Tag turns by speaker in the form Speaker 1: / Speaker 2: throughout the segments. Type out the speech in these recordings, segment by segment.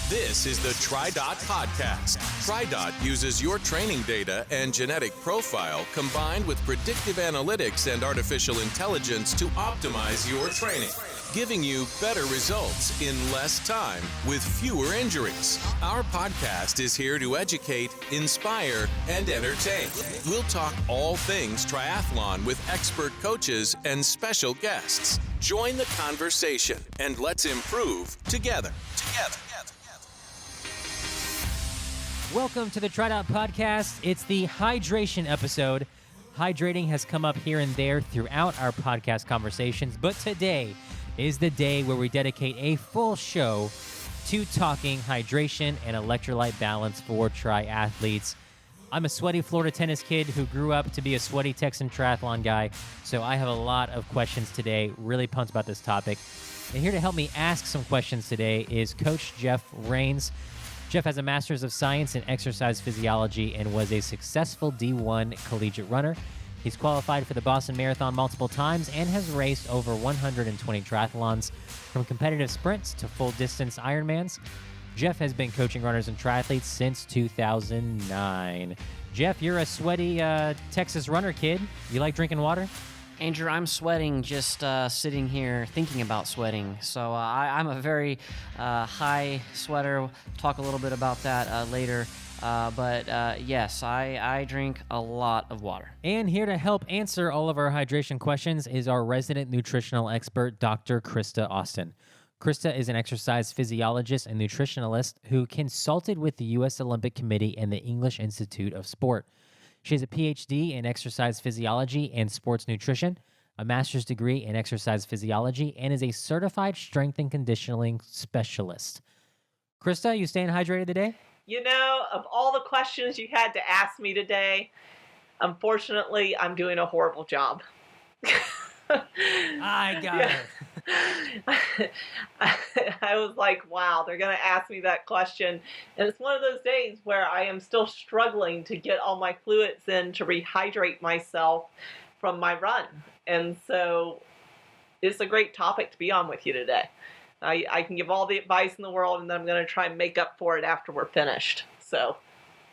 Speaker 1: This is the TriDot podcast. TriDot uses your training data and genetic profile combined with predictive analytics and artificial intelligence to optimize your training, giving you better results in less time with fewer injuries. Our podcast is here to educate, inspire, and entertain. We'll talk all things triathlon with expert coaches and special guests. Join the conversation and let's improve together.
Speaker 2: Welcome to the TriDot podcast. It's the hydration episode. Hydrating has come up here and there throughout our podcast conversations, but today is the day where we dedicate a full show to talking hydration and electrolyte balance for triathletes. I'm a sweaty Florida tennis kid who grew up to be a sweaty Texan triathlon guy, so I have a lot of questions today. Really pumped about this topic. And here to help me ask some questions today is Coach Jeff Rains. Jeff has a Master's of Science in Exercise Physiology and was a successful D1 collegiate runner. He's qualified for the Boston Marathon multiple times and has raced over 120 triathlons, from competitive sprints to full-distance Ironmans. Jeff has been coaching runners and triathletes since 2009. Jeff, you're a sweaty Texas runner kid. You like drinking water?
Speaker 3: Andrew, I'm sweating just sitting here thinking about sweating. So I'm a very high sweater. We'll talk a little bit about that later. But yes, I drink a lot of water.
Speaker 2: And here to help answer all of our hydration questions is our resident nutritional expert, Dr. Krista Austin. Krista is an exercise physiologist and nutritionalist who consulted with the U.S. Olympic Committee and the English Institute of Sport. She has a PhD in exercise physiology and sports nutrition, a master's degree in exercise physiology, and is a certified strength and conditioning specialist. Krista, you staying hydrated today?
Speaker 4: You know, of all the questions you had to ask me today, unfortunately, I'm doing a horrible job.
Speaker 2: I got it.
Speaker 4: I was like, wow, they're going to ask me that question. And it's one of those days where I am still struggling to get all my fluids in to rehydrate myself from my run. And so it's a great topic to be on with you today. I can give all the advice in the world, and then I'm going to try and make up for it after we're finished. So.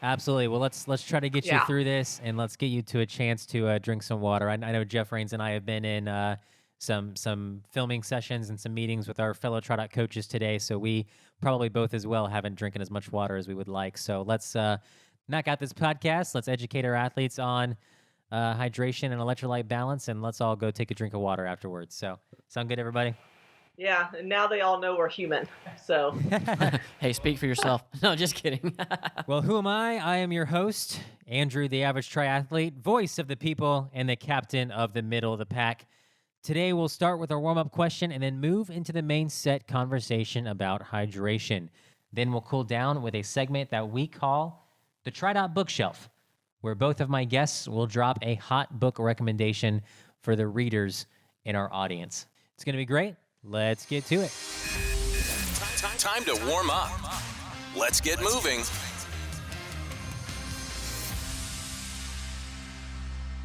Speaker 2: Absolutely. Well, let's try to get you through this, and let's get you to a chance to drink some water. I know Jeff Rains and I have been in some filming sessions and some meetings with our fellow TriDot coaches today, so we probably both as well haven't drinking as much water as we would like. So let's knock out this podcast. Let's educate our athletes on hydration and electrolyte balance, and let's all go take a drink of water afterwards. So sound good, everybody?
Speaker 4: Yeah, and now they all know we're human, so.
Speaker 3: Hey, speak for yourself. No, just kidding.
Speaker 2: Well, who am I? I am your host, Andrew, the average triathlete, voice of the people, and the captain of the middle of the pack. Today, we'll start with our warm-up question and then move into the main set conversation about hydration. Then we'll cool down with a segment that we call the TriDot Bookshelf, where both of my guests will drop a hot book recommendation for the readers in our audience. It's going to be great. Let's get to it.
Speaker 1: Time to warm up. Let's get moving.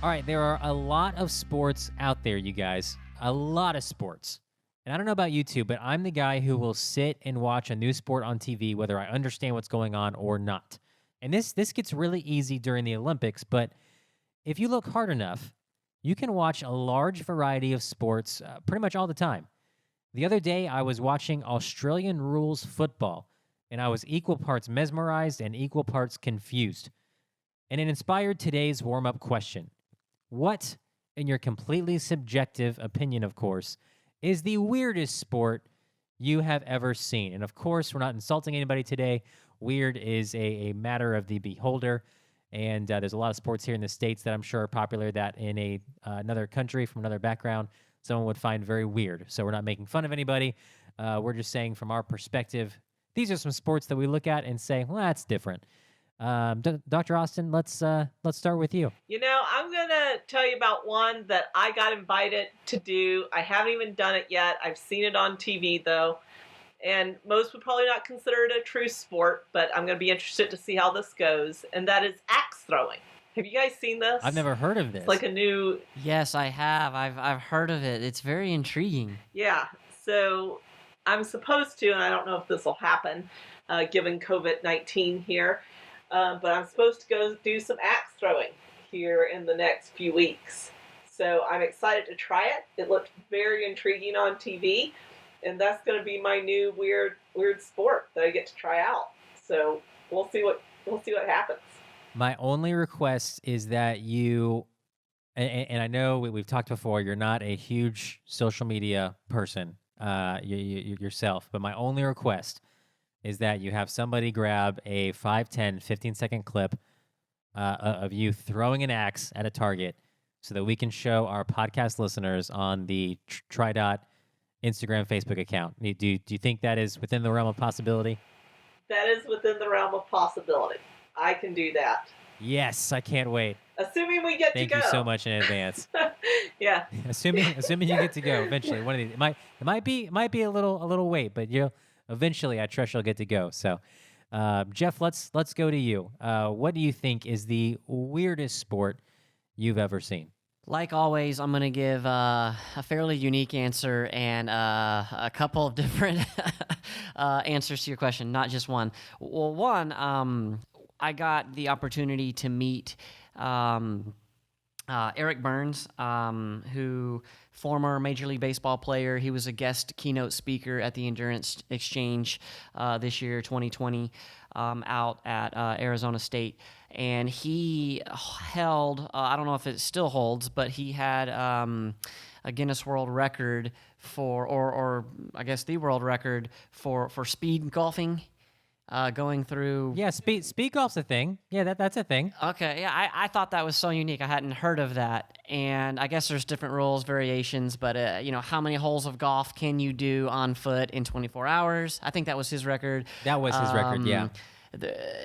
Speaker 2: All right, there are a lot of sports out there, you guys. A lot of sports. And I don't know about you two, but I'm the guy who will sit and watch a new sport on TV, whether I understand what's going on or not. And this gets really easy during the Olympics, but if you look hard enough, you can watch a large variety of sports pretty much all the time. The other day, I was watching Australian rules football, and I was equal parts mesmerized and equal parts confused. And it inspired today's warm-up question. What, in your completely subjective opinion, of course, is the weirdest sport you have ever seen? And of course, we're not insulting anybody today. Weird is a matter of the beholder. And there's a lot of sports here in the States that I'm sure are popular that in another country from another background, someone would find very weird. So we're not making fun of anybody. We're just saying from our perspective, these are some sports that we look at and say, well, that's different. Dr. Austin, let's start with you.
Speaker 4: You know, I'm going to tell you about one that I got invited to do. I haven't even done it yet. I've seen it on TV, though. And most would probably not consider it a true sport, but I'm going to be interested to see how this goes. And that is axe throwing. Have you guys seen this?
Speaker 2: I've never heard of this.
Speaker 4: It's like a new...
Speaker 3: Yes, I have. I've heard of it. It's very intriguing.
Speaker 4: Yeah. So I'm supposed to, and I don't know if this will happen, given COVID-19 here, but I'm supposed to go do some axe throwing here in the next few weeks. So I'm excited to try it. It looked very intriguing on TV, and that's going to be my new weird sport that I get to try out. So we'll see what happens.
Speaker 2: My only request is that you, and I know we've talked before, you're not a huge social media person yourself, but my only request is that you have somebody grab a 5, 10, 15-second clip of you throwing an axe at a target so that we can show our podcast listeners on the TriDot Instagram, Facebook account. Do you think that is within the realm of possibility?
Speaker 4: That is within the realm of possibility. I can do that.
Speaker 2: Yes, I can't wait.
Speaker 4: Assuming we get
Speaker 2: Thank
Speaker 4: to go.
Speaker 2: you so much in advance.
Speaker 4: Yeah.
Speaker 2: Assuming you get to go eventually. One of these. It might be a little wait, but eventually I trust you'll get to go. So, Jeff, let's go to you. What do you think is the weirdest sport you've ever seen?
Speaker 3: Like always, I'm going to give a fairly unique answer and a couple of different answers to your question, not just one. Well, one, I got the opportunity to meet Eric Burns, who former Major League Baseball player. He was a guest keynote speaker at the Endurance Exchange this year, 2020, out at Arizona State. And he held, I don't know if it still holds, but he had a Guinness World Record for, or I guess the world record for speed golfing. Going through...
Speaker 2: Yeah, speed golf's a thing. Yeah, that's a thing.
Speaker 3: Okay, yeah, I thought that was so unique. I hadn't heard of that. And I guess there's different rules, variations, but, how many holes of golf can you do on foot in 24 hours? I think that was his record.
Speaker 2: That was his record, yeah.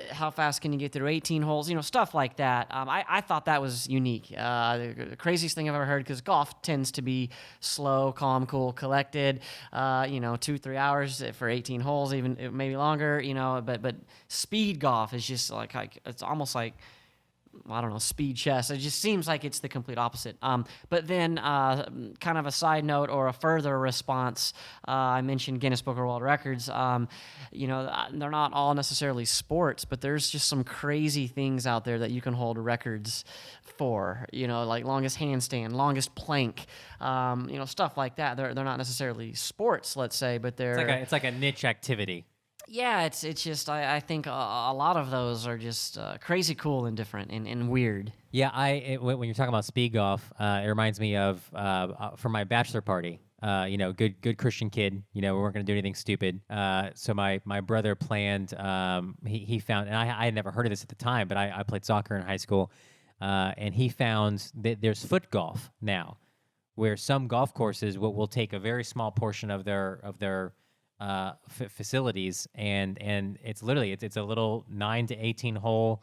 Speaker 3: How fast can you get through 18 holes? Stuff like that. I thought that was unique. The craziest thing I've ever heard, because golf tends to be slow, calm, cool, collected. 2-3 hours for 18 holes, even maybe longer. But speed golf is just like it's almost like, I don't know, speed chess. It just seems like it's the complete opposite. But then, kind of a side note or a further response, I mentioned Guinness Book of World Records. They're not all necessarily sports, but there's just some crazy things out there that you can hold records for. Like longest handstand, longest plank, stuff like that. They're not necessarily sports, let's say, but they're...
Speaker 2: It's like a niche activity.
Speaker 3: Yeah, it's just I think a lot of those are just crazy cool and different and weird.
Speaker 2: Yeah, when you're talking about speed golf, it reminds me of for my bachelor party. Good Christian kid. We weren't going to do anything stupid. So my brother planned. He found, and I had never heard of this at the time, but I played soccer in high school, and he found that there's foot golf now, where some golf courses will take a very small portion of their facilities, and it's literally it's a little 9 to 18 hole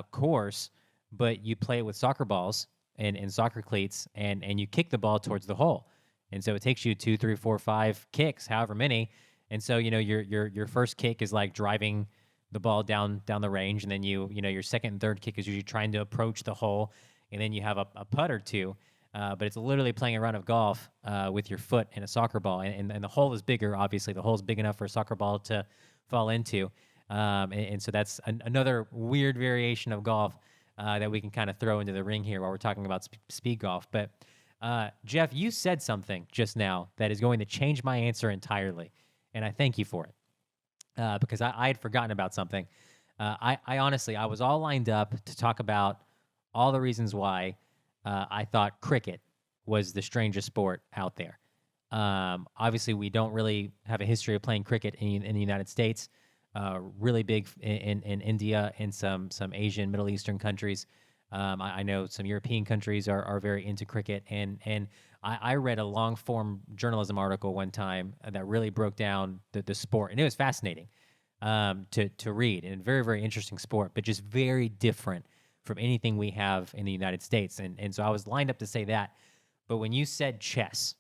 Speaker 2: course, but you play it with soccer balls and soccer cleats, and you kick the ball towards the hole, and so it takes you 2, 3, 4, 5 kicks, however many, and so your first kick is like driving the ball down the range, and then your second and third kick is usually trying to approach the hole, and then you have a putt or two. But it's literally playing a round of golf with your foot and a soccer ball. And the hole is bigger, obviously. The hole is big enough for a soccer ball to fall into. And so that's another weird variation of golf that we can kind of throw into the ring here while we're talking about speed golf. But, Jeff, you said something just now that is going to change my answer entirely. And I thank you for it because I had forgotten about something. I honestly, I was all lined up to talk about all the reasons why I thought cricket was the strangest sport out there. Obviously, we don't really have a history of playing cricket in the United States. Really big in India and some Asian, Middle Eastern countries. I know some European countries are very into cricket. And I read a long-form journalism article one time that really broke down the sport. And it was fascinating to read. And very, very interesting sport, but just very different from anything we have in the United States. And so I was lined up to say that. But when you said chess,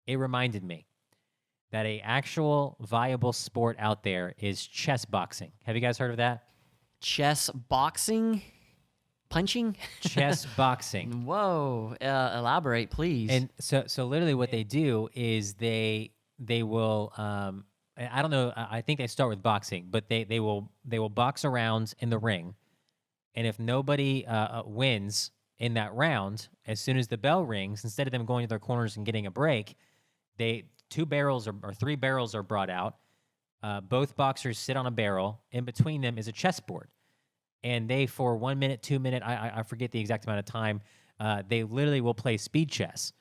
Speaker 2: it reminded me that a actual viable sport out there is chess boxing. Have you guys heard of that?
Speaker 3: Chess boxing? Punching?
Speaker 2: Chess boxing.
Speaker 3: Whoa. Elaborate, please.
Speaker 2: And so literally what they do is they they will. I don't know. I think they start with boxing, but they will box around in the ring, and if nobody wins in that round, as soon as the bell rings, instead of them going to their corners and getting a break, two barrels or three barrels are brought out. Both boxers sit on a barrel. In between them is a chessboard, and they, for 1 minute, 2 minute, I forget the exact amount of time, they literally will play speed chess.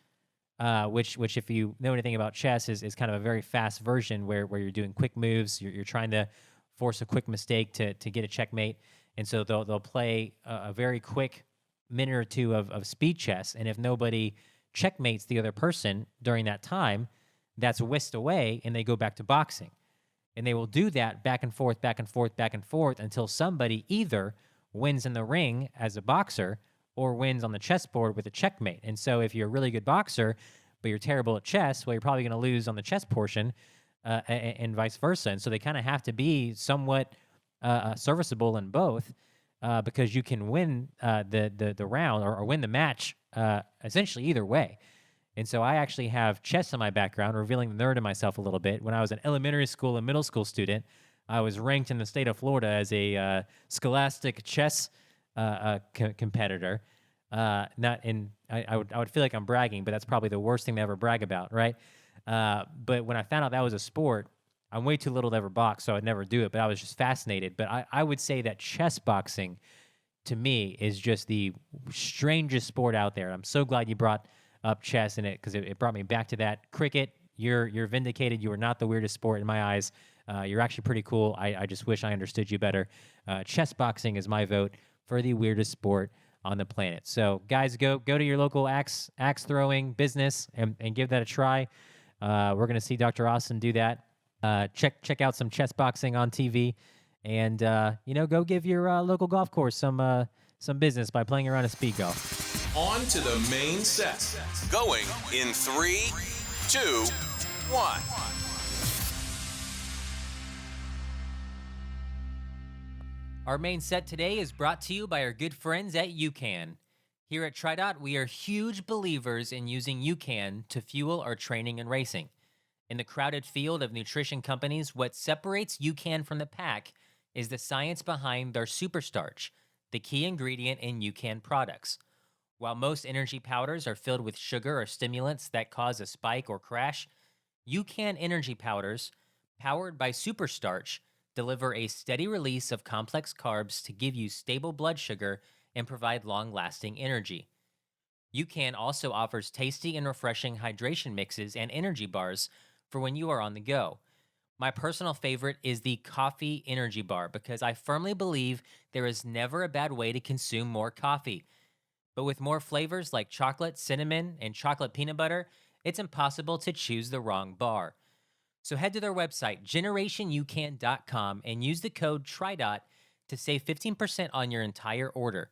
Speaker 2: Which if you know anything about chess is kind of a very fast version where you're doing quick moves, you're trying to force a quick mistake to get a checkmate, and so they'll play a very quick minute or two of speed chess, and if nobody checkmates the other person during that time, that's whisked away, and they go back to boxing, and they will do that back and forth, back and forth, back and forth until somebody either wins in the ring as a boxer or wins on the chessboard with a checkmate. And so if you're a really good boxer, but you're terrible at chess, well, you're probably going to lose on the chess portion, and vice versa. And so they kind of have to be somewhat serviceable in both, because you can win the round or win the match essentially either way. And so I actually have chess in my background, revealing the nerd in myself a little bit. When I was an elementary school and middle school student, I was ranked in the state of Florida as a scholastic chess competitor. Not in, I would feel like I'm bragging, but that's probably the worst thing to ever brag about, right? But when I found out that was a sport, I'm way too little to ever box, so I'd never do it, but I was just fascinated. But I would say that chess boxing, to me, is just the strangest sport out there. I'm so glad you brought up chess in it, because it brought me back to that. Cricket, you're vindicated. You are not the weirdest sport in my eyes. You're actually pretty cool. I just wish I understood you better. Chess boxing is my vote for the weirdest sport on the planet. So guys, go to your local axe throwing business and give that a try. We're going to see Dr. Austin do that. Check out some chess boxing on TV, and go give your local golf course some business by playing around a speed golf.
Speaker 1: On to the main set. Going in 3, 2, 1.
Speaker 2: Our main set today is brought to you by our good friends at UCAN. Here at TriDot, we are huge believers in using UCAN to fuel our training and racing. In the crowded field of nutrition companies, what separates UCAN from the pack is the science behind their superstarch, the key ingredient in UCAN products. While most energy powders are filled with sugar or stimulants that cause a spike or crash, UCAN energy powders, powered by superstarch, deliver a steady release of complex carbs to give you stable blood sugar and provide long-lasting energy. UCAN also offers tasty and refreshing hydration mixes and energy bars for when you are on the go. My personal favorite is the coffee energy bar, because I firmly believe there is never a bad way to consume more coffee. But with more flavors like chocolate, cinnamon, and chocolate peanut butter, it's impossible to choose the wrong bar. So head to their website, generationucan.com, and use the code TriDot to save 15% on your entire order.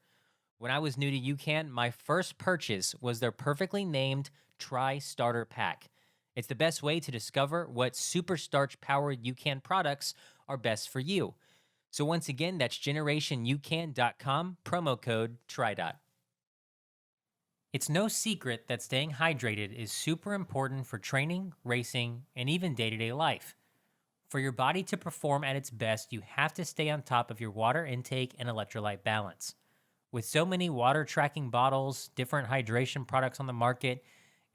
Speaker 2: When I was new to UCAN, my first purchase was their perfectly named Tri Starter Pack. It's the best way to discover what superstarch-powered UCAN products are best for you. So once again, that's generationucan.com, promo code TriDot. It's no secret that staying hydrated is super important for training, racing, and even day-to-day life. For your body to perform at its best, you have to stay on top of your water intake and electrolyte balance. With so many water tracking bottles, different hydration products on the market,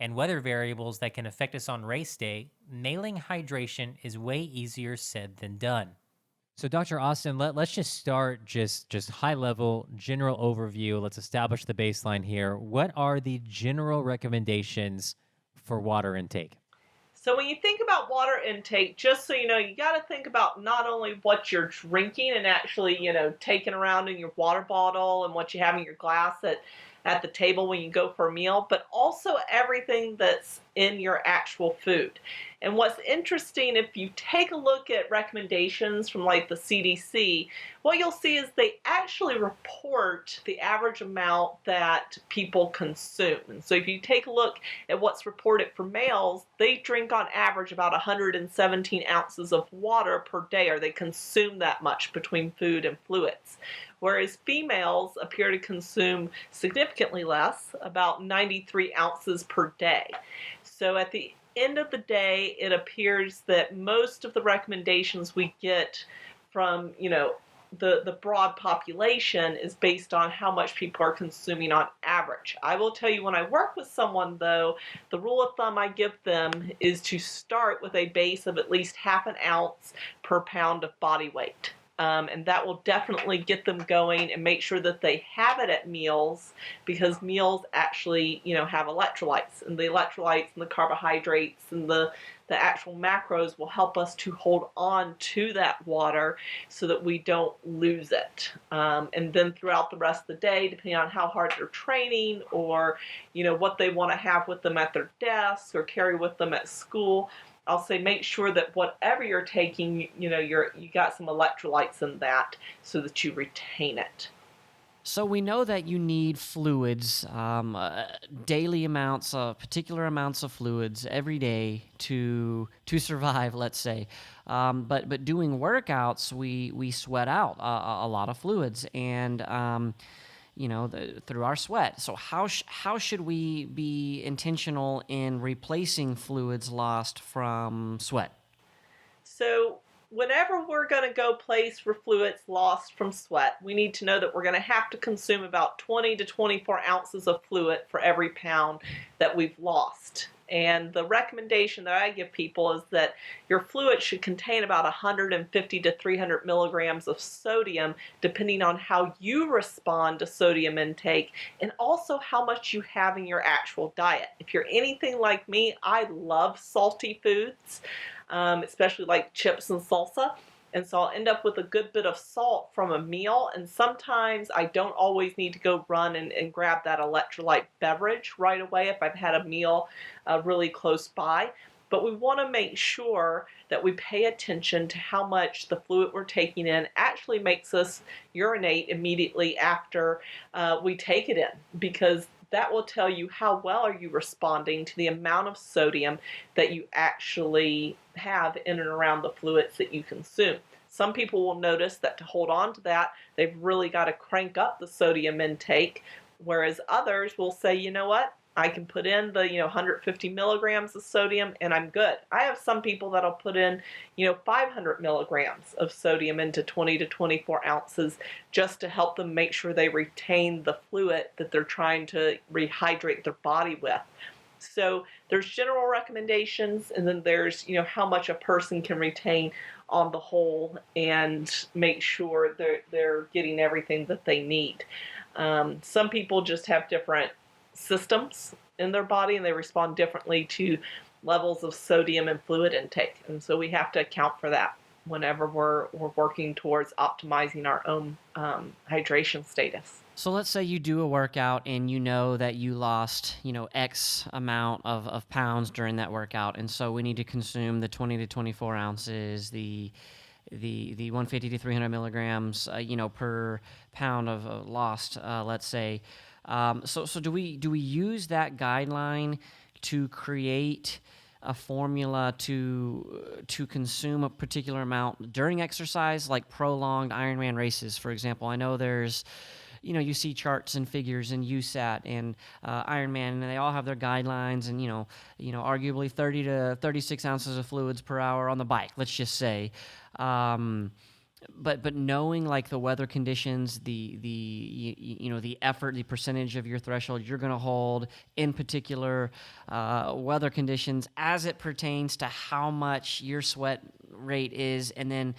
Speaker 2: and weather variables that can affect us on race day, nailing hydration is way easier said than done. So Dr. Austin, let's just start just high level, general overview. Let's establish the baseline here. What are the general recommendations for water intake?
Speaker 4: So when you think about water intake, just so you know, you got to think about not only what you're drinking and actually, taking around in your water bottle and what you have in your glass at the table when you go for a meal, but also everything that's in your actual food. And what's interesting, if you take a look at recommendations from like the CDC, what you'll see is they actually report the average amount that people consume. And so if you take a look at what's reported for males, they drink on average about 117 ounces of water per day, or they consume that much between food and fluids. Whereas females appear to consume significantly less, about 93 ounces per day. So at the end of the day, it appears that most of the recommendations we get from, the broad population is based on how much people are consuming on average. I will tell you, when I work with someone, though, the rule of thumb I give them is to start with a base of at least half an ounce per pound of body weight. And that will definitely get them going, and make sure that they have it at meals, because meals actually, have electrolytes, and the electrolytes and the carbohydrates and the actual macros will help us to hold on to that water so that we don't lose it. And then throughout the rest of the day, depending on how hard they're training, or what they want to have with them at their desk or carry with them at school, I'll say make sure that whatever you're taking, you got some electrolytes in that so that you retain it.
Speaker 3: So we know that you need fluids, daily amounts, particular amounts of fluids every day to survive, let's say. But doing workouts, we sweat out a lot of fluids, and through our sweat. So how should we be intentional in replacing fluids lost from sweat?
Speaker 4: So whenever we're going to go place for fluids lost from sweat, we need to know that we're going to have to consume about 20 to 24 ounces of fluid for every pound that we've lost. And the recommendation that I give people is that your fluid should contain about 150 to 300 milligrams of sodium, depending on how you respond to sodium intake, and also how much you have in your actual diet. If you're anything like me, I love salty foods, especially like chips and salsa. And so I'll end up with a good bit of salt from a meal, and sometimes I don't always need to go run and grab that electrolyte beverage right away if I've had a meal really close by. But we want to make sure that we pay attention to how much the fluid we're taking in actually makes us urinate immediately after we take it in, because that will tell you how well are you responding to the amount of sodium that you actually have in and around the fluids that you consume. Some people will notice that to hold on to that, they've really got to crank up the sodium intake, whereas others will say, you know what, I can put in the 150 milligrams of sodium and I'm good. I have some people that'll put in 500 milligrams of sodium into 20 to 24 ounces just to help them make sure they retain the fluid that they're trying to rehydrate their body with. So there's general recommendations, and then there's how much a person can retain on the whole, and make sure they're getting everything that they need. Some people just have different systems in their body, and they respond differently to levels of sodium and fluid intake, and so we have to account for that whenever we're working towards optimizing our own hydration status.
Speaker 3: So let's say you do a workout and you know that you lost, X amount of pounds during that workout, and so we need to consume the 20 to 24 ounces, the 150 to 300 milligrams, per pound of lost, let's say. So do we use that guideline to create a formula to consume a particular amount during exercise, like prolonged Ironman races, for example? I know there's, you see charts and figures in USAT and Ironman, and they all have their guidelines, and arguably 30 to 36 ounces of fluids per hour on the bike, let's just say. But knowing like the weather conditions, the effort, the percentage of your threshold you're going to hold in particular weather conditions as it pertains to how much your sweat rate is, and then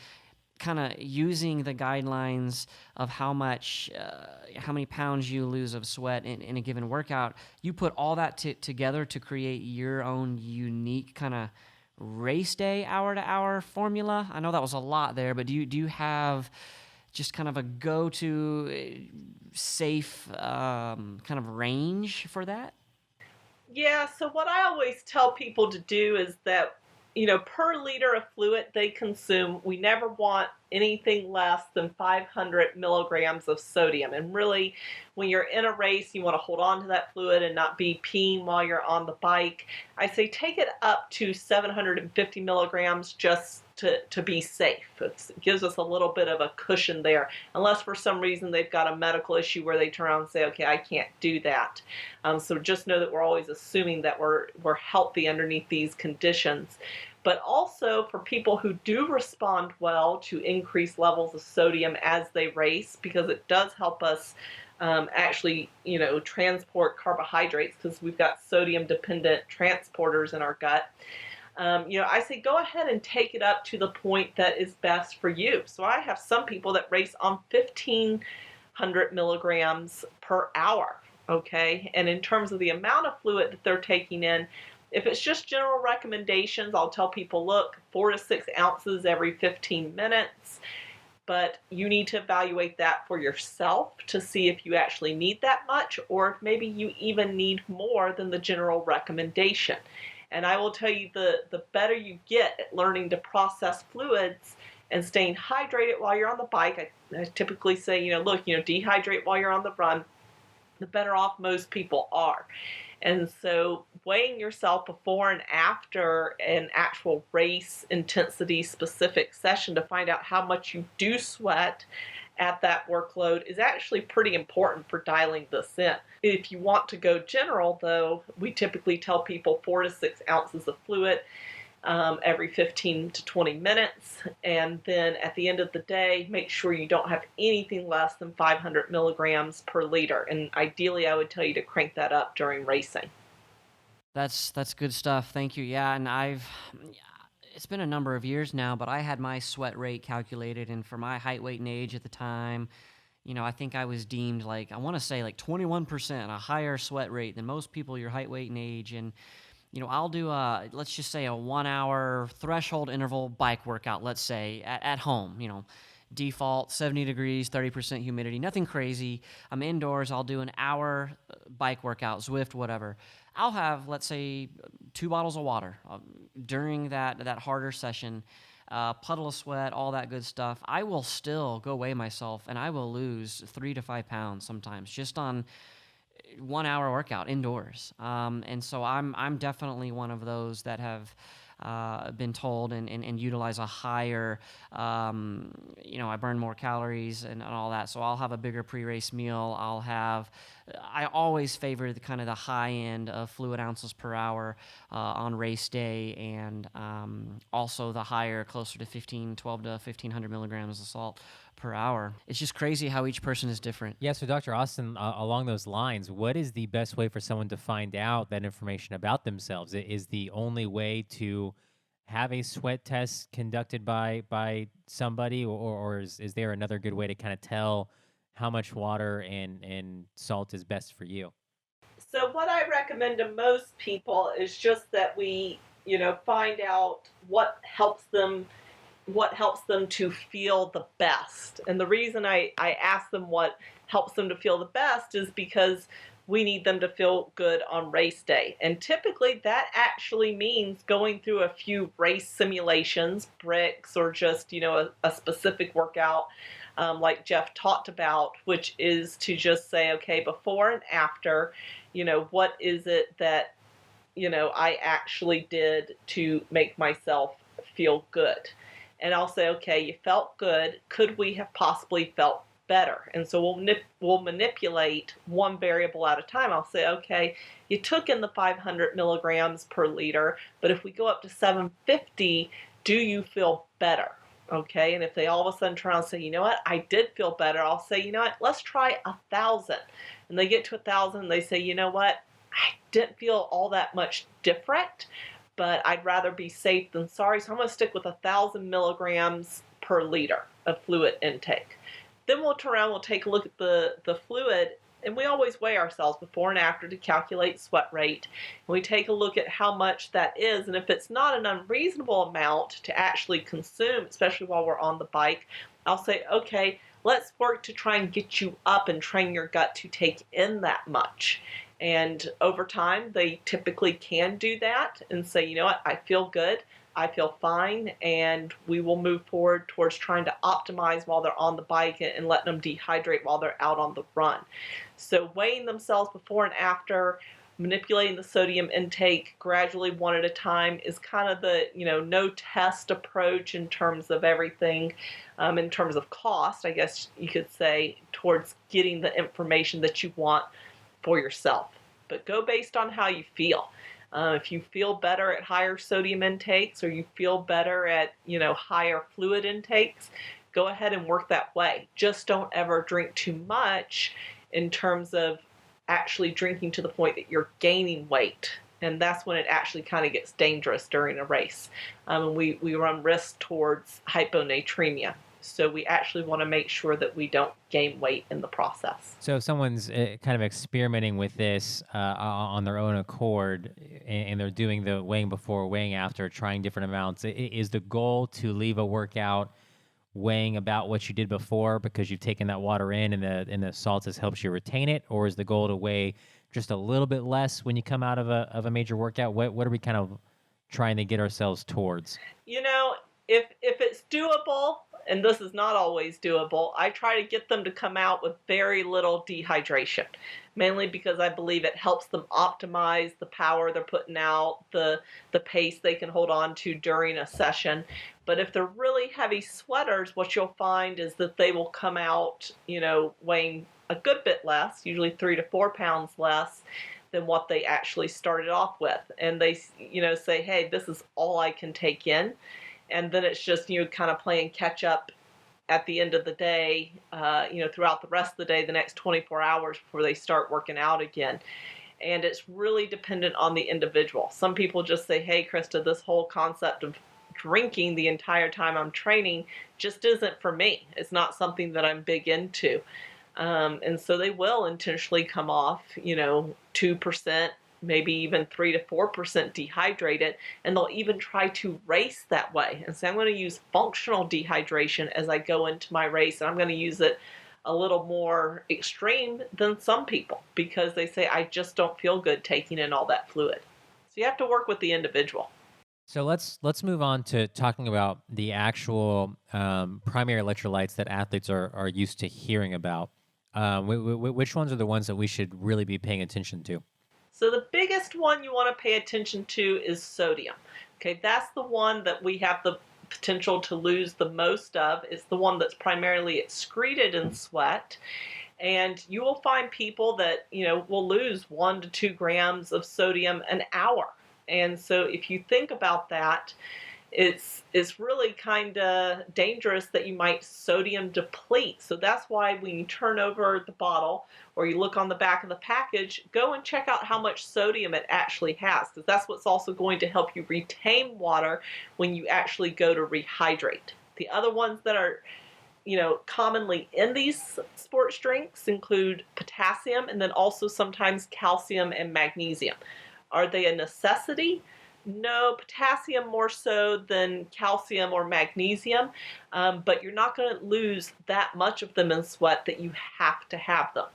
Speaker 3: kind of using the guidelines of how many pounds you lose of sweat in a given workout, you put all that together to create your own unique kind of race day hour-to-hour formula. I know that was a lot there, but do you have just kind of a go-to safe kind of range for that?
Speaker 4: Yeah, so what I always tell people to do is that per liter of fluid they consume, we never want anything less than 500 milligrams of sodium. And really, when you're in a race, you want to hold on to that fluid and not be peeing while you're on the bike. I say take it up to 750 milligrams just to be safe. It gives us a little bit of a cushion there, unless for some reason they've got a medical issue where they turn around and say, okay, I can't do that. So just know that we're always assuming that we're healthy underneath these conditions. But also for people who do respond well to increased levels of sodium as they race, because it does help us actually, transport carbohydrates, because we've got sodium-dependent transporters in our gut. I say go ahead and take it up to the point that is best for you. So I have some people that race on 1,500 milligrams per hour, okay? And in terms of the amount of fluid that they're taking in, if it's just general recommendations, I'll tell people, look, 4 to 6 ounces every 15 minutes. But you need to evaluate that for yourself to see if you actually need that much, or if maybe you even need more than the general recommendation. And I will tell you, the better you get at learning to process fluids and staying hydrated while you're on the bike, I typically say, look, dehydrate while you're on the run, the better off most people are. And so weighing yourself before and after an actual race intensity specific session to find out how much you do sweat at that workload is actually pretty important for dialing this in. If you want to go general, though, we typically tell people 4 to 6 ounces of fluid every 15 to 20 minutes. And then at the end of the day, make sure you don't have anything less than 500 milligrams per liter. And ideally, I would tell you to crank that up during racing.
Speaker 3: That's good stuff. Thank you. Yeah, and it's been a number of years now, but I had my sweat rate calculated, and for my height, weight, and age at the time, I think I was deemed I want to say 21%, a higher sweat rate than most people your height, weight, and age. And I'll do let's just say a 1 hour threshold interval bike workout, let's say at home, default 70 degrees, 30% humidity, nothing crazy. I'm indoors. I'll do an hour bike workout, Zwift, whatever. I'll have, let's say, 2 bottles of water during that harder session, puddle of sweat, all that good stuff. I will still go weigh myself, and I will lose 3 to 5 pounds sometimes just on 1 hour workout indoors. And so I'm definitely one of those that have been told and utilize a higher, I burn more calories and all that. So I'll have a bigger pre-race meal. I always favor the high end of fluid ounces per hour on race day, and also the higher, closer to 12 to 1,500 milligrams of salt per hour. It's just crazy how each person is different.
Speaker 2: Yeah, so Dr. Austin, along those lines, what is the best way for someone to find out that information about themselves? Is the only way to have a sweat test conducted by somebody, or is there another good way to kind of tell how much water and salt is best for you?
Speaker 4: So what I recommend to most people is just that we, find out what helps them to feel the best. And the reason I ask them what helps them to feel the best is because we need them to feel good on race day. And typically that actually means going through a few race simulations, bricks, or just, a specific workout like Jeff talked about, which is to just say, okay, before and after, what is it that, I actually did to make myself feel good? And I'll say, okay, you felt good. Could we have possibly felt better? And so we'll manipulate one variable at a time. I'll say, okay, you took in the 500 milligrams per liter, but if we go up to 750, do you feel better? Okay, and if they all of a sudden turn around and say, you know what, I did feel better, I'll say, you know what, let's try 1,000. And they get to 1,000 and they say, you know what, I didn't feel all that much different, but I'd rather be safe than sorry, so I'm going to stick with 1,000 milligrams per liter of fluid intake. Then we'll turn around, we'll take a look at the fluid, and we always weigh ourselves before and after to calculate sweat rate. And we take a look at how much that is, and if it's not an unreasonable amount to actually consume, especially while we're on the bike, I'll say, okay, let's work to try and get you up and train your gut to take in that much. And over time, they typically can do that and say, you know what, I feel good, I feel fine, and we will move forward towards trying to optimize while they're on the bike and letting them dehydrate while they're out on the run. So weighing themselves before and after, manipulating the sodium intake gradually one at a time is kind of the, no test approach in terms of everything, in terms of cost, I guess you could say, towards getting the information that you want for yourself. But go based on how you feel. If you feel better at higher sodium intakes, or you feel better at, higher fluid intakes, go ahead and work that way. Just don't ever drink too much in terms of actually drinking to the point that you're gaining weight. And that's when it actually kind of gets dangerous during a race. We run risk towards hyponatremia. So we actually want to make sure that we don't gain weight in the process.
Speaker 2: So if someone's kind of experimenting with this on their own accord, and they're doing the weighing before, weighing after, trying different amounts, is the goal to leave a workout weighing about what you did before because you've taken that water in and the salts has helped you retain it? Or is the goal to weigh just a little bit less when you come out of a major workout? What are we kind of trying to get ourselves towards?
Speaker 4: If it's doable, and this is not always doable, I try to get them to come out with very little dehydration, mainly because I believe it helps them optimize the power they're putting out, the pace they can hold on to during a session. But if they're really heavy sweaters, what you'll find is that they will come out, weighing a good bit less, usually 3 to 4 pounds less than what they actually started off with. And they, say, hey, this is all I can take in. And then it's just, kind of playing catch up at the end of the day, throughout the rest of the day, the next 24 hours before they start working out again. And it's really dependent on the individual. Some people just say, hey, Krista, this whole concept of drinking the entire time I'm training just isn't for me. It's not something that I'm big into. And so they will intentionally come off, 2%, maybe even 3 to 4% dehydrated, and they'll even try to race that way. And so I'm going to use functional dehydration as I go into my race, and I'm going to use it a little more extreme than some people because they say, I just don't feel good taking in all that fluid. So you have to work with the individual.
Speaker 2: So let's move on to talking about the actual primary electrolytes that athletes are used to hearing about. Which ones are the ones that we should really be paying attention to?
Speaker 4: So the biggest one you want to pay attention to is sodium. Okay, that's the one that we have the potential to lose the most of. It's the one that's primarily excreted in sweat. And you will find people that, will lose 1 to 2 grams of sodium an hour. And so if you think about that, it's really kind of dangerous that you might sodium deplete. So that's why when you turn over the bottle or you look on the back of the package, go and check out how much sodium it actually has, because that's what's also going to help you retain water when you actually go to rehydrate. The other ones that are commonly in these sports drinks include potassium and then also sometimes calcium and magnesium. Are they a necessity? No, potassium more so than calcium or magnesium, but you're not going to lose that much of them in sweat that you have to have them.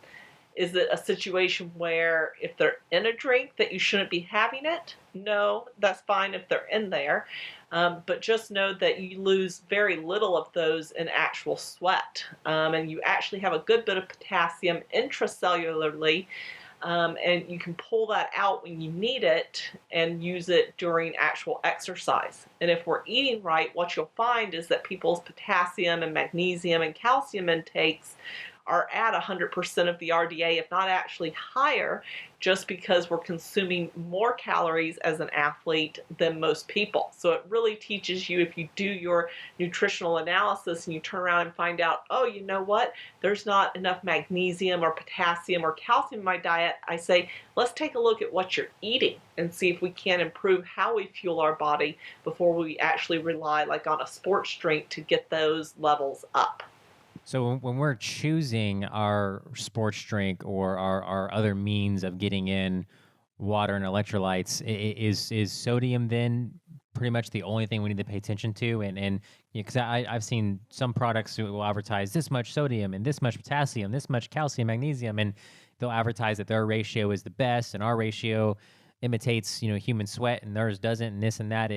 Speaker 4: Is it a situation where if they're in a drink that you shouldn't be having it? No, that's fine if they're in there, but just know that you lose very little of those in actual sweat, and you actually have a good bit of potassium intracellularly. And you can pull that out when you need it and use it during actual exercise. And if we're eating right, what you'll find is that people's potassium and magnesium and calcium intakes are at 100% of the RDA, if not actually higher, just because we're consuming more calories as an athlete than most people. So it really teaches you, if you do your nutritional analysis and you turn around and find out, oh, you know what, there's not enough magnesium or potassium or calcium in my diet, I say, let's take a look at what you're eating and see if we can improve how we fuel our body before we actually rely like on a sports drink to get those levels up.
Speaker 2: So when we're choosing our sports drink or our other means of getting in water and electrolytes, is sodium then pretty much the only thing we need to pay attention to? And because I've seen some products who will advertise this much sodium and this much potassium, this much calcium, magnesium, and they'll advertise that their ratio is the best and our ratio imitates human sweat and theirs doesn't, and this and that.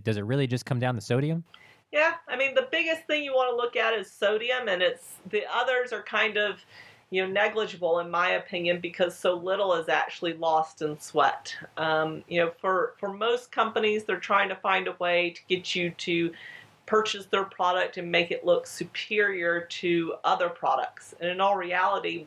Speaker 2: Does it really just come down to sodium?
Speaker 4: Yeah, I mean, the biggest thing you want to look at is sodium, and it's the others are kind of, negligible in my opinion, because so little is actually lost in sweat. For most companies, they're trying to find a way to get you to purchase their product and make it look superior to other products. And in all reality,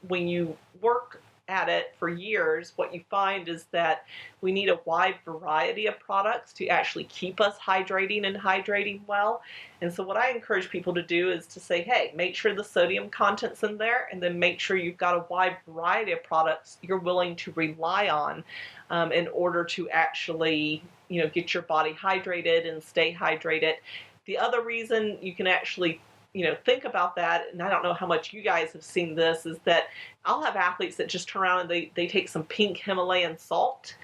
Speaker 4: when you work at it for years, what you find is that we need a wide variety of products to actually keep us hydrating well. And so what I encourage people to do is to say, hey, make sure the sodium content's in there, and then make sure you've got a wide variety of products you're willing to rely on in order to actually get your body hydrated and stay hydrated. The other reason you can actually think about that, and I don't know how much you guys have seen this, is that I'll have athletes that just turn around and they take some pink Himalayan salt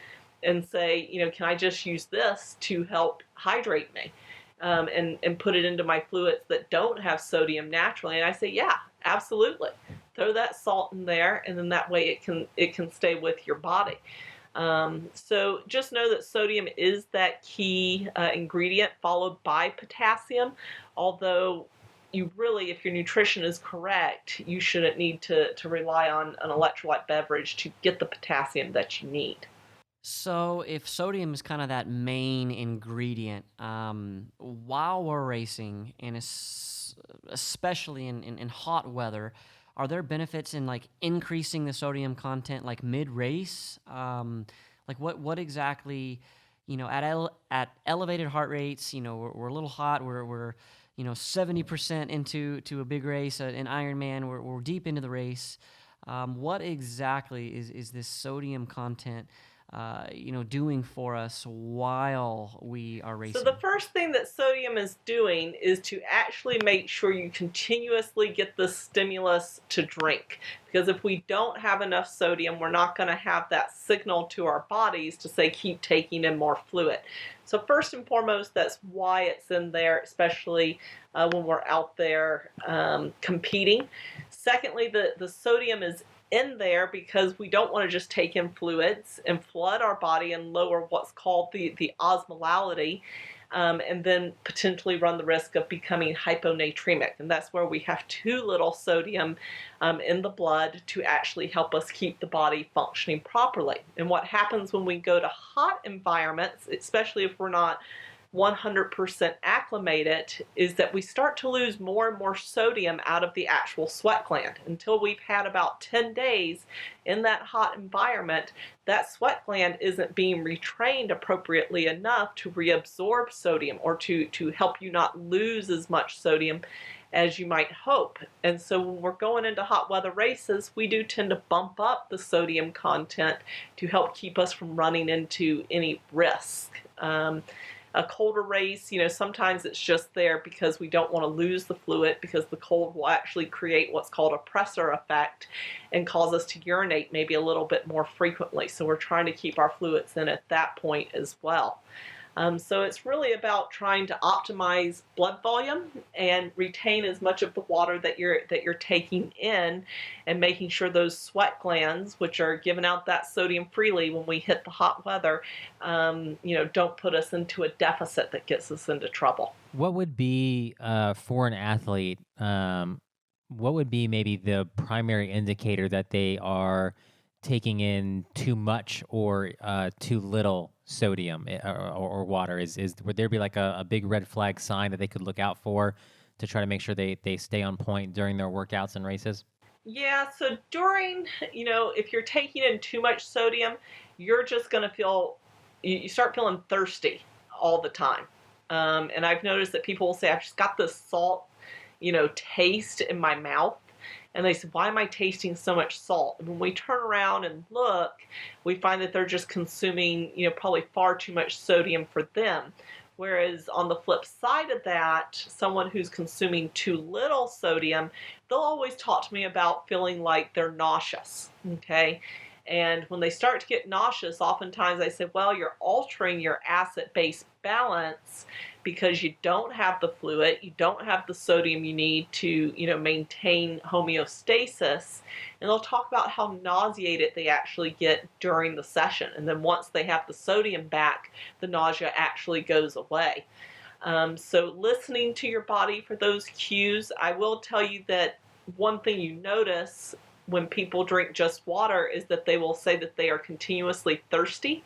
Speaker 4: and say, can I just use this to help hydrate me, and put it into my fluids that don't have sodium naturally? And I say, yeah, absolutely. Throw that salt in there, and then that way it can stay with your body. So just know that sodium is that key ingredient, followed by potassium, although you really, if your nutrition is correct, you shouldn't need to rely on an electrolyte beverage to get the potassium that you need.
Speaker 3: So if sodium is kind of that main ingredient, while we're racing, and especially in hot weather, are there benefits in like increasing the sodium content like mid-race? Like what exactly, at elevated heart rates, we're a little hot, we're 70% into a big race, an Ironman, we're deep into the race. What exactly is this sodium content doing for us while we are racing?
Speaker 4: So the first thing that sodium is doing is to actually make sure you continuously get the stimulus to drink. Because if we don't have enough sodium, we're not going to have that signal to our bodies to say, keep taking in more fluid. So first and foremost, that's why it's in there, especially when we're out there competing. Secondly, the sodium is in there because we don't want to just take in fluids and flood our body and lower what's called the osmolality, and then potentially run the risk of becoming hyponatremic. And that's where we have too little sodium in the blood to actually help us keep the body functioning properly. And what happens when we go to hot environments, especially if we're not 100% acclimated, is that we start to lose more and more sodium out of the actual sweat gland. Until we've had about 10 days in that hot environment, that sweat gland isn't being retrained appropriately enough to reabsorb sodium, or to help you not lose as much sodium as you might hope. And so when we're going into hot weather races, we do tend to bump up the sodium content to help keep us from running into any risk. A colder race, sometimes it's just there because we don't want to lose the fluid, because the cold will actually create what's called a pressor effect and cause us to urinate maybe a little bit more frequently. So we're trying to keep our fluids in at that point as well. So it's really about trying to optimize blood volume and retain as much of the water that you're taking in, and making sure those sweat glands, which are giving out that sodium freely when we hit the hot weather, don't put us into a deficit that gets us into trouble.
Speaker 2: What would be, for an athlete, what would be maybe the primary indicator that they are taking in too much or too little sodium or water? Would there be like a big red flag sign that they could look out for to try to make sure they stay on point during their workouts and races?
Speaker 4: Yeah, so during, if you're taking in too much sodium, you're just going to you start feeling thirsty all the time. And I've noticed that people will say, I've just got this salt, taste in my mouth. And they said, why am I tasting so much salt? And when we turn around and look, we find that they're just consuming, probably far too much sodium for them. Whereas on the flip side of that, someone who's consuming too little sodium, they'll always talk to me about feeling like they're nauseous, okay? And when they start to get nauseous, oftentimes I say, well, you're altering your acid-base balance because you don't have the fluid, you don't have the sodium you need to, maintain homeostasis. And they'll talk about how nauseated they actually get during the session. And then once they have the sodium back, the nausea actually goes away. So listening to your body for those cues. I will tell you that one thing you notice when people drink just water is that they will say that they are continuously thirsty,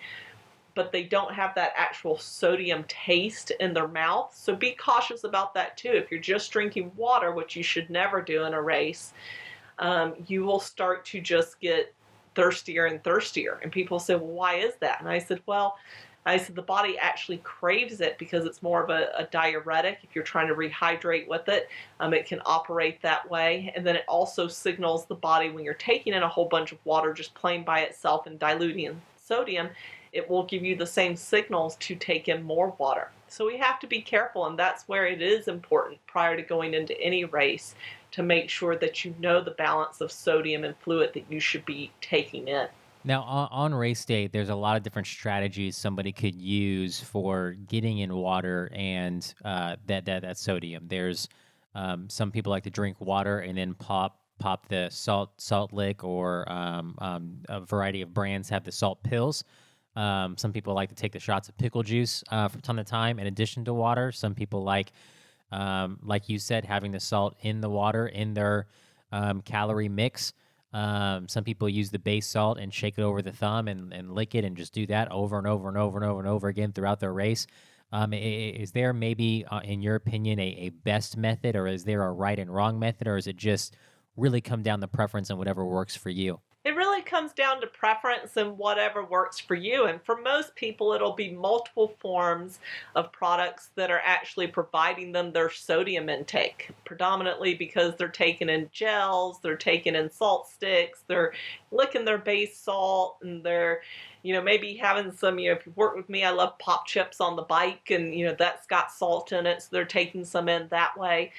Speaker 4: but they don't have that actual sodium taste in their mouth. So be cautious about that too. If you're just drinking water, which you should never do in a race, you will start to just get thirstier and thirstier. And people say, well, why is that? And I said, the body actually craves it because it's more of a diuretic. If you're trying to rehydrate with it, it can operate that way. And then it also signals the body when you're taking in a whole bunch of water just plain by itself and diluting in sodium, it will give you the same signals to take in more water. So we have to be careful, and that's where it is important prior to going into any race to make sure that you know the balance of sodium and fluid that you should be taking in.
Speaker 2: Now, on race day, there's a lot of different strategies somebody could use for getting in water and that sodium. There's some people like to drink water and then pop the salt lick, or a variety of brands have the salt pills. Some people like to take the shots of pickle juice from time to time in addition to water. Some people like you said, having the salt in the water in their calorie mix. Some people use the base salt and shake it over the thumb and lick it and just do that over and over and over and over and over again throughout their race. Is there maybe, in your opinion, a best method, or is there a right and wrong method, or is it just really come down to preference and whatever works for you?
Speaker 4: It really comes down to preference and whatever works for you. And for most people, it'll be multiple forms of products that are actually providing them their sodium intake, predominantly because they're taking in gels, they're taking in salt sticks, they're licking their base salt, and they're, maybe having some, if you work with me, I love pop chips on the bike, and, that's got salt in it, so they're taking some in that way.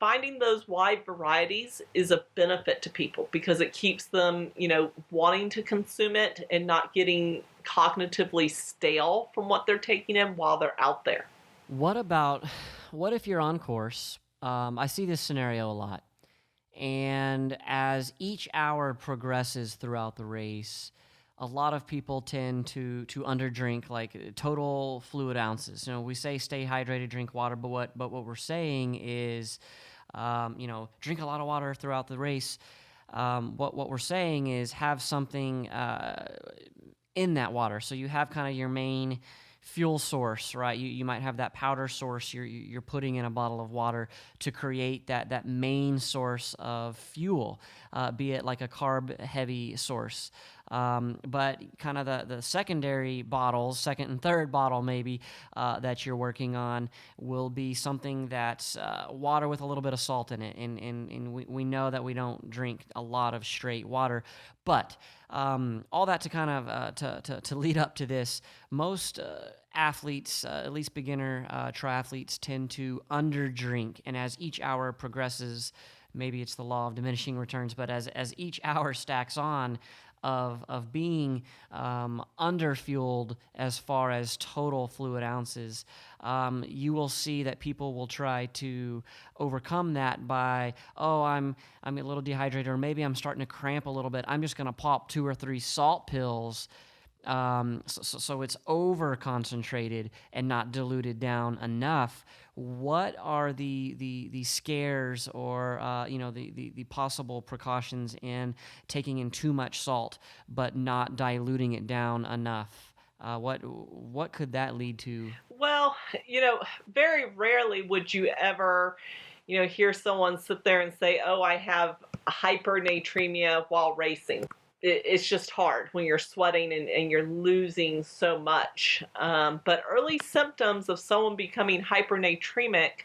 Speaker 4: Finding those wide varieties is a benefit to people because it keeps them, wanting to consume it and not getting cognitively stale from what they're taking in while they're out there.
Speaker 3: What if you're on course? I see this scenario a lot. And as each hour progresses throughout the race, a lot of people tend to underdrink, like total fluid ounces. We say stay hydrated, drink water, but what we're saying is, drink a lot of water throughout the race. What we're saying is have something in that water. So you have kind of your main fuel source, right? You might have that powder source you're putting in a bottle of water to create that main source of fuel, be it like a carb-heavy source. But kind of the secondary bottles, second and third bottle maybe, that you're working on will be something that's water with a little bit of salt in it. And we know that we don't drink a lot of straight water. But all that to kind of to lead up to this, most athletes, at least beginner triathletes, tend to underdrink. And as each hour progresses, maybe it's the law of diminishing returns, but as each hour stacks on, of being underfueled as far as total fluid ounces, you will see that people will try to overcome that by, I'm a little dehydrated, or maybe I'm starting to cramp a little bit. I'm just going to pop 2 or 3 salt pills. So it's over concentrated and not diluted down enough. What are the scares, or the possible precautions in taking in too much salt but not diluting it down enough? What could that lead to?
Speaker 4: Well, very rarely would you ever, hear someone sit there and say, "Oh, I have hypernatremia while racing." It's just hard when you're sweating and you're losing so much. But early symptoms of someone becoming hypernatremic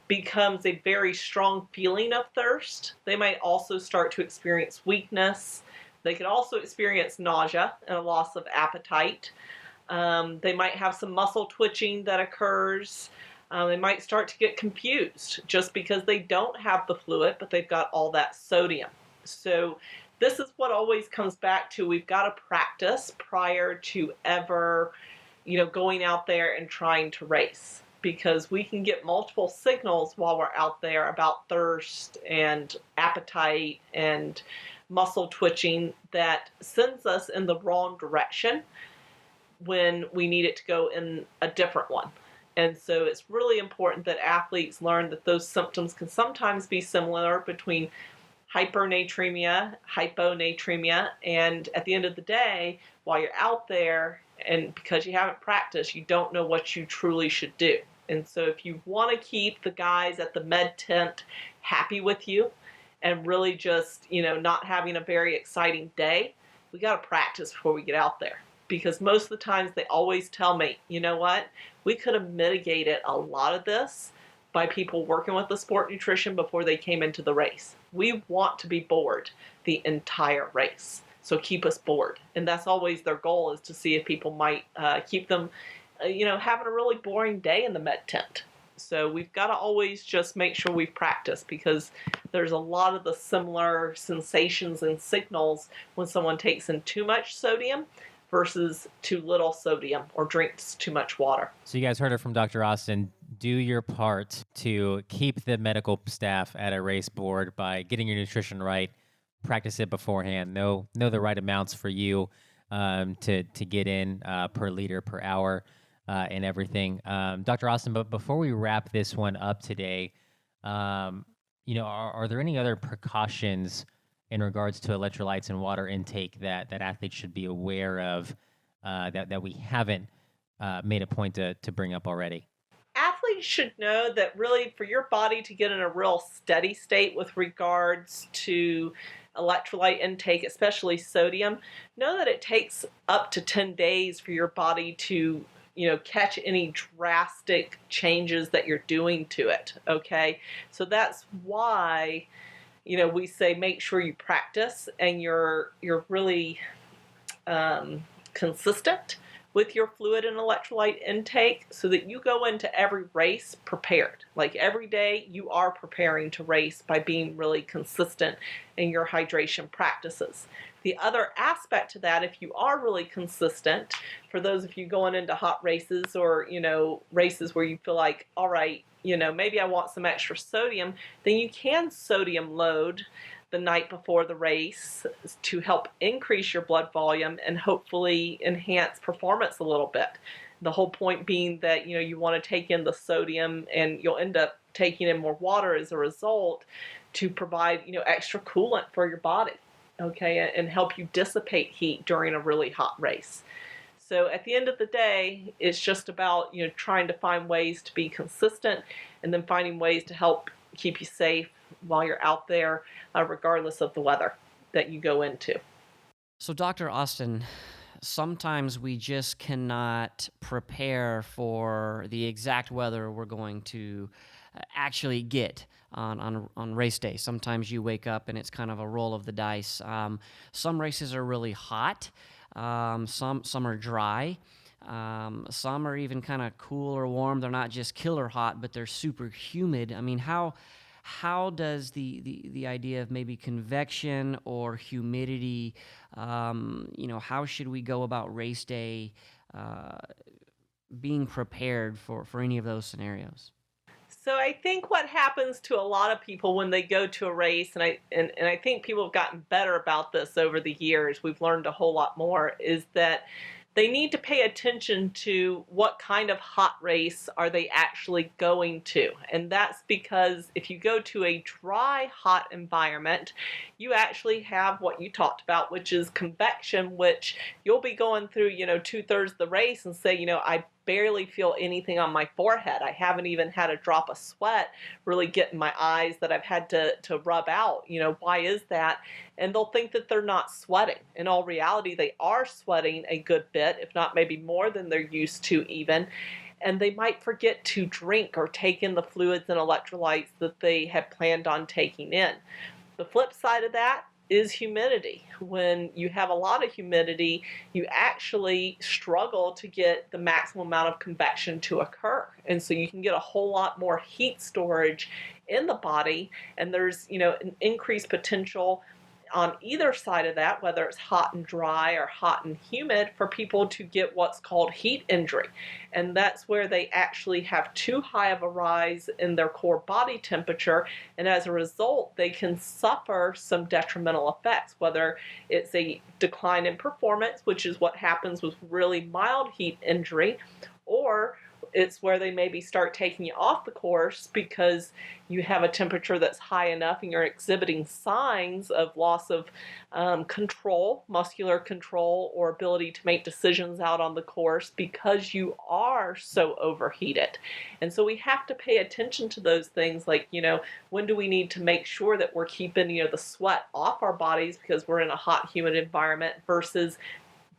Speaker 4: becomes a very strong feeling of thirst. They might also start to experience weakness. They could also experience nausea and a loss of appetite. They might have some muscle twitching that occurs. They might start to get confused just because they don't have the fluid, but they've got all that sodium. So this is what always comes back to, we've got to practice prior to ever, going out there and trying to race, because we can get multiple signals while we're out there about thirst and appetite and muscle twitching that sends us in the wrong direction when we need it to go in a different one. And so it's really important that athletes learn that those symptoms can sometimes be similar between hypernatremia, hyponatremia, and at the end of the day, while you're out there and because you haven't practiced, you don't know what you truly should do. And so if you want to keep the guys at the med tent happy with you and really just, not having a very exciting day, we got to practice before we get out there. Because most of the times they always tell me, you know what, we could have mitigated a lot of this by people working with the sport nutrition before they came into the race. We want to be bored the entire race. So keep us bored. And that's always their goal, is to see if people might keep them, having a really boring day in the med tent. So we've got to always just make sure we've practiced, because there's a lot of the similar sensations and signals when someone takes in too much sodium versus too little sodium or drinks too much water.
Speaker 2: So you guys heard it from Dr. Austin. Do your part to keep the medical staff at a race board by getting your nutrition right. Practice it beforehand. Know the right amounts for you to get in per liter per hour and everything. Dr. Austin, but before we wrap this one up today, are there any other precautions in regards to electrolytes and water intake that athletes should be aware of that we haven't made a point to bring up already?
Speaker 4: Athletes should know that really for your body to get in a real steady state with regards to electrolyte intake, especially sodium, know that it takes up to 10 days for your body to catch any drastic changes that you're doing to it, okay? So that's why, we say make sure you practice and you're really consistent with your fluid and electrolyte intake, so that you go into every race prepared. Like every day you are preparing to race by being really consistent in your hydration practices. The other aspect to that, if you are really consistent, for those of you going into hot races or, races where you feel like, all right, maybe I want some extra sodium, then you can sodium load the night before the race to help increase your blood volume and hopefully enhance performance a little bit. The whole point being that, you want to take in the sodium and you'll end up taking in more water as a result to provide, extra coolant for your body, okay, and help you dissipate heat during a really hot race. So at the end of the day, it's just about, trying to find ways to be consistent and then finding ways to help keep you safe while you're out there, regardless of the weather that you go into.
Speaker 3: So Dr. Austin, sometimes we just cannot prepare for the exact weather we're going to actually get on race day. Sometimes you wake up and it's kind of a roll of the dice. Some races are really hot. Some are dry. Some are even kind of cool or warm. They're not just killer hot, but they're super humid. I mean, how does the idea of maybe convection or humidity, how should we go about race day being prepared for any of those scenarios?
Speaker 4: So I think what happens to a lot of people when they go to a race, and I think people have gotten better about this over the years, we've learned a whole lot more, is that they need to pay attention to what kind of hot race are they actually going to. And that's because if you go to a dry, hot environment, you actually have what you talked about, which is convection, which you'll be going through, 2/3 of the race and say, I barely feel anything on my forehead. I haven't even had a drop of sweat really get in my eyes that I've had to rub out. Why is that? And they'll think that they're not sweating. In all reality, they are sweating a good bit, if not maybe more than they're used to even. And they might forget to drink or take in the fluids and electrolytes that they had planned on taking in. The flip side of that is humidity. When you have a lot of humidity, you actually struggle to get the maximum amount of convection to occur. And so you can get a whole lot more heat storage in the body, and there's, an increased potential on either side of that, whether it's hot and dry or hot and humid, for people to get what's called heat injury. And that's where they actually have too high of a rise in their core body temperature. And as a result, they can suffer some detrimental effects, whether it's a decline in performance, which is what happens with really mild heat injury, or it's where they maybe start taking you off the course because you have a temperature that's high enough and you're exhibiting signs of loss of control, muscular control, or ability to make decisions out on the course because you are so overheated. And so we have to pay attention to those things, like, when do we need to make sure that we're keeping, the sweat off our bodies because we're in a hot, humid environment versus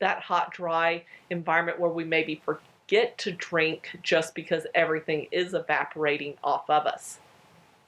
Speaker 4: that hot, dry environment where we maybe forget to drink just because everything is evaporating off of us.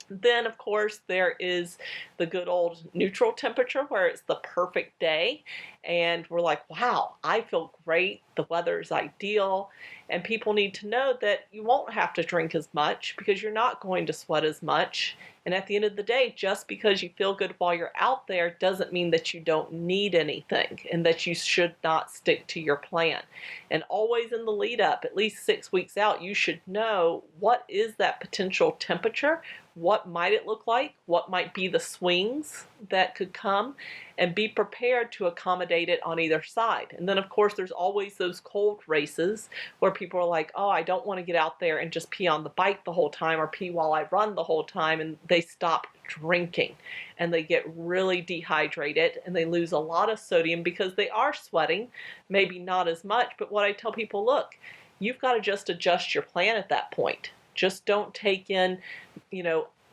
Speaker 4: Then, of course, there is the good old neutral temperature where it's the perfect day and we're like, wow, I feel great. The weather is ideal. And people need to know that you won't have to drink as much because you're not going to sweat as much. And at the end of the day, just because you feel good while you're out there doesn't mean that you don't need anything and that you should not stick to your plan. And always in the lead up, at least 6 weeks out, you should know what is that potential temperature, what might it look like, what might be the swings that could come, and be prepared to accommodate it on either side. And then, of course, there's always those cold races where people are like, oh, I don't want to get out there and just pee on the bike the whole time or pee while I run the whole time, and they stop drinking and they get really dehydrated and they lose a lot of sodium because they are sweating, maybe not as much. But what I tell people, look, you've got to just adjust your plan at that point. Just don't take in,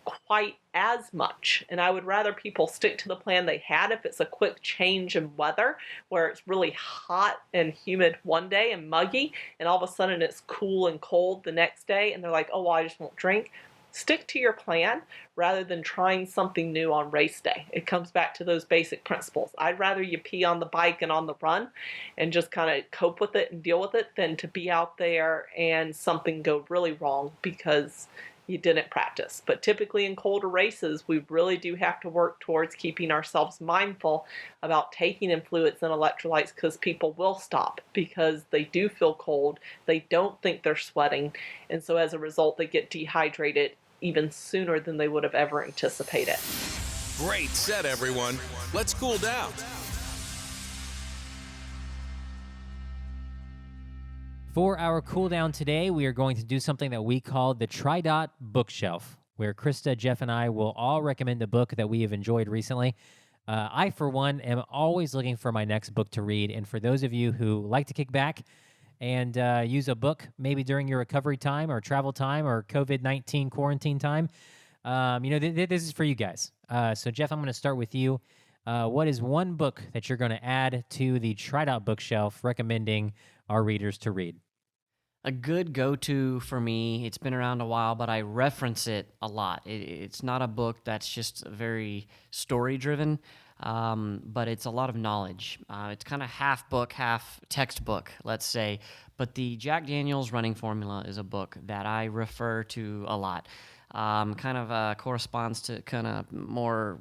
Speaker 4: quite as much. And I would rather people stick to the plan they had if it's a quick change in weather where it's really hot and humid one day and muggy, and all of a sudden it's cool and cold the next day and they're like, oh, well, I just won't drink. Stick to your plan rather than trying something new on race day. It comes back to those basic principles. I'd rather you pee on the bike and on the run and just kind of cope with it and deal with it than to be out there and something go really wrong because you didn't practice. But typically in colder races, we really do have to work towards keeping ourselves mindful about taking in fluids and electrolytes because people will stop because they do feel cold. They don't think they're sweating. And so as a result, they get dehydrated even sooner than they would have ever anticipated.
Speaker 1: Great set, everyone. Let's cool down.
Speaker 2: For our cool down today, we are going to do something that we call the TriDot bookshelf, where Krista, Jeff, and I will all recommend a book that we have enjoyed recently. I, for one, am always looking for my next book to read. And for those of you who like to kick back and use a book maybe during your recovery time or travel time or COVID-19 quarantine time, this is for you guys. So, Jeff, I'm going to start with you. What is one book that you're going to add to the TriDot bookshelf recommending our readers to read?
Speaker 3: A good go-to for me, it's been around a while, but I reference it a lot. It's not a book that's just very story-driven, but it's a lot of knowledge. It's kind of half book, half textbook, let's say. But the Jack Daniel's Running Formula is a book that I refer to a lot. Corresponds to kind of more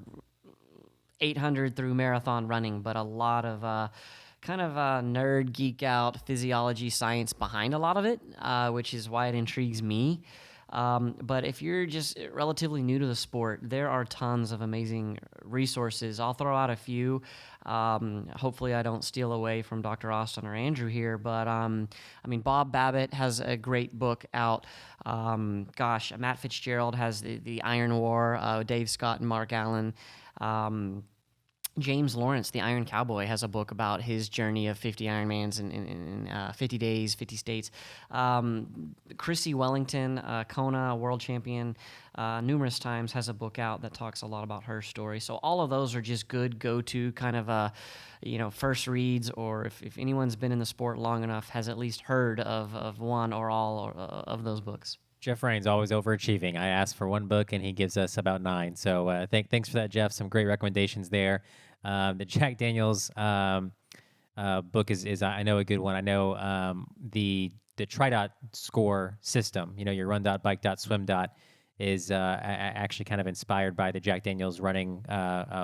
Speaker 3: 800 through marathon running, but a lot of nerd geek out physiology science behind a lot of it, which is why it intrigues me. But if you're just relatively new to the sport, there are tons of amazing resources. I'll throw out a few. Hopefully I don't steal away from Dr. Austin or Andrew here, but Bob Babbitt has a great book out. Matt Fitzgerald has the Iron War, Dave Scott and Mark Allen. James Lawrence, the Iron Cowboy, has a book about his journey of 50 Ironmans in 50 days, 50 states. Chrissy Wellington, Kona world champion, numerous times, has a book out that talks a lot about her story. So all of those are just good go-to kind of first reads, or if anyone's been in the sport long enough, has at least heard of one or all of those books.
Speaker 2: Jeff Rain's always overachieving. I asked for one book, and he gives us about 9. So thanks for that, Jeff. Some great recommendations there. The Jack Daniels book is I know a good one. I know the TriDot score system, your run dot, bike dot, swim dot, is actually kind of inspired by the Jack Daniels running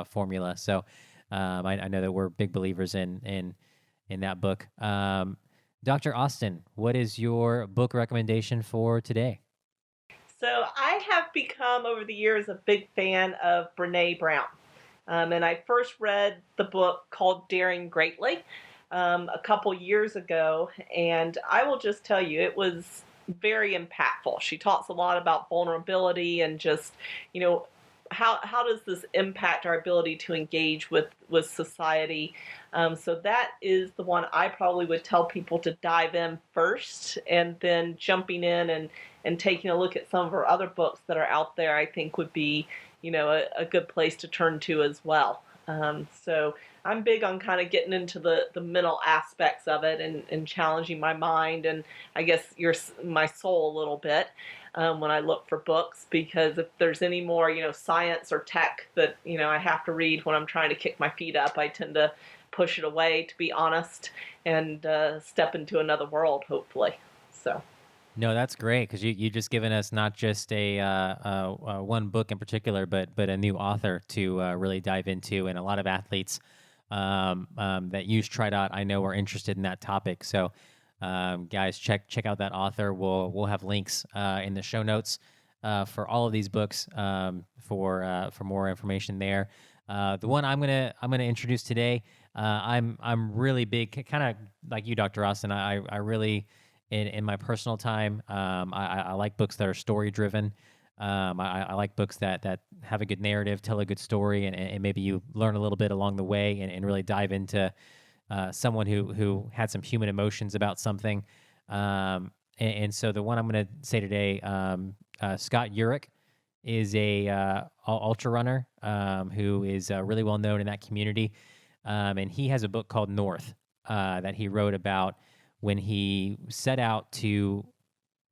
Speaker 2: formula. So I know that we're big believers in that book. Dr. Austin, what is your book recommendation for today?
Speaker 4: So I have become, over the years, a big fan of Brené Brown. And I first read the book called Daring Greatly a couple years ago. And I will just tell you, it was very impactful. She talks a lot about vulnerability and just, how does this impact our ability to engage with society? So that is the one I probably would tell people to dive in first, and then jumping in and taking a look at some of her other books that are out there, I think would be, a good place to turn to as well. So I'm big on kind of getting into the mental aspects of it and challenging my mind and I guess my soul a little bit when I look for books, because if there's any more, science or tech that, I have to read when I'm trying to kick my feet up, I tend to push it away, to be honest, and step into another world, hopefully. So.
Speaker 2: No, that's great, because you just given us not just a one book in particular, but a new author to really dive into, and a lot of athletes that use TriDot I know are interested in that topic. So, guys, check out that author. We'll have links in the show notes for all of these books for more information there. The one I'm gonna introduce today, I'm really big, kind of like you, Dr. Austin. I really in my personal time, I like books that are story driven. I like books that have a good narrative, tell a good story, and maybe you learn a little bit along the way and really dive into someone who had some human emotions about something. And so the one I'm going to say today, Scott Jurek is a ultra runner who is really well known in that community. And he has a book called North that he wrote about when he set out to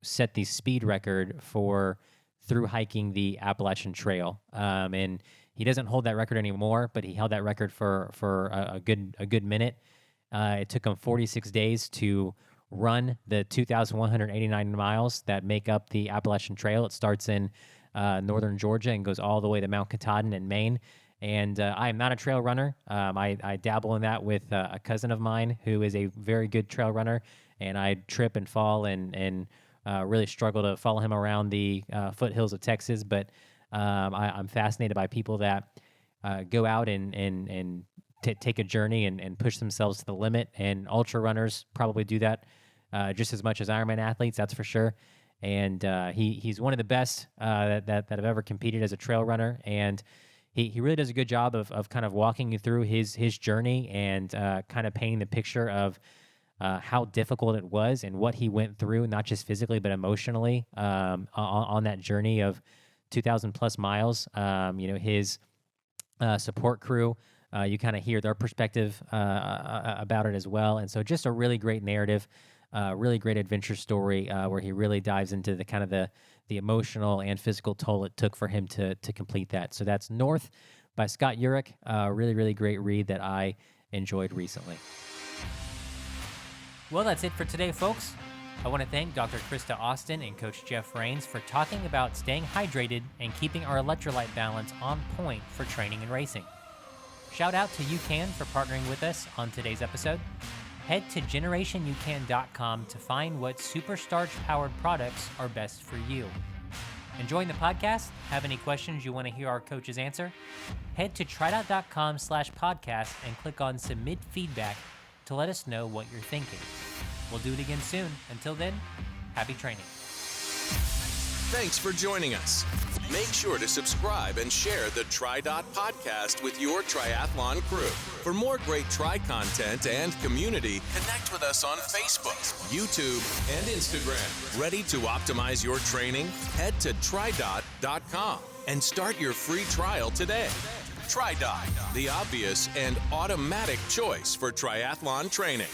Speaker 2: set the speed record for through hiking the Appalachian Trail. And he doesn't hold that record anymore, but he held that record for a good minute. It took him 46 days to run the 2,189 miles that make up the Appalachian Trail. It starts in northern Georgia and goes all the way to Mount Katahdin in Maine. And I am not a trail runner. I dabble in that with a cousin of mine who is a very good trail runner, and I trip and fall and really struggle to follow him around the foothills of Texas. But I'm fascinated by people that go out and take a journey and push themselves to the limit. And ultra runners probably do that just as much as Ironman athletes, that's for sure. And he's one of the best that have ever competed as a trail runner. And he really does a good job of kind of walking you through his journey and kind of painting the picture of how difficult it was and what he went through, not just physically, but emotionally on that journey of 2,000 plus miles. His support crew, you kind of hear their perspective about it as well. And so just a really great narrative, really great adventure story where he really dives into the kind of the emotional and physical toll it took for him to complete that. So that's North by Scott Jurek. Really, really great read that I enjoyed recently. Well, that's it for today, folks. I want to thank Dr. Krista Austin and Coach Jeff Rains for talking about staying hydrated and keeping our electrolyte balance on point for training and racing. Shout out to UCAN for partnering with us on today's episode. Head to GenerationUCAN.com to find what superstarch-powered products are best for you. Enjoying the podcast? Have any questions you want to hear our coaches answer? Head to TriDot.com/podcast and click on Submit Feedback to let us know what you're thinking. We'll do it again soon. Until then, happy training.
Speaker 1: Thanks for joining us. Make sure to subscribe and share the TriDot podcast with your triathlon crew. For more great Tri content and community, connect with us on Facebook, YouTube, and Instagram. Ready to optimize your training? Head to TriDot.com and start your free trial today. TriDot, the obvious and automatic choice for triathlon training.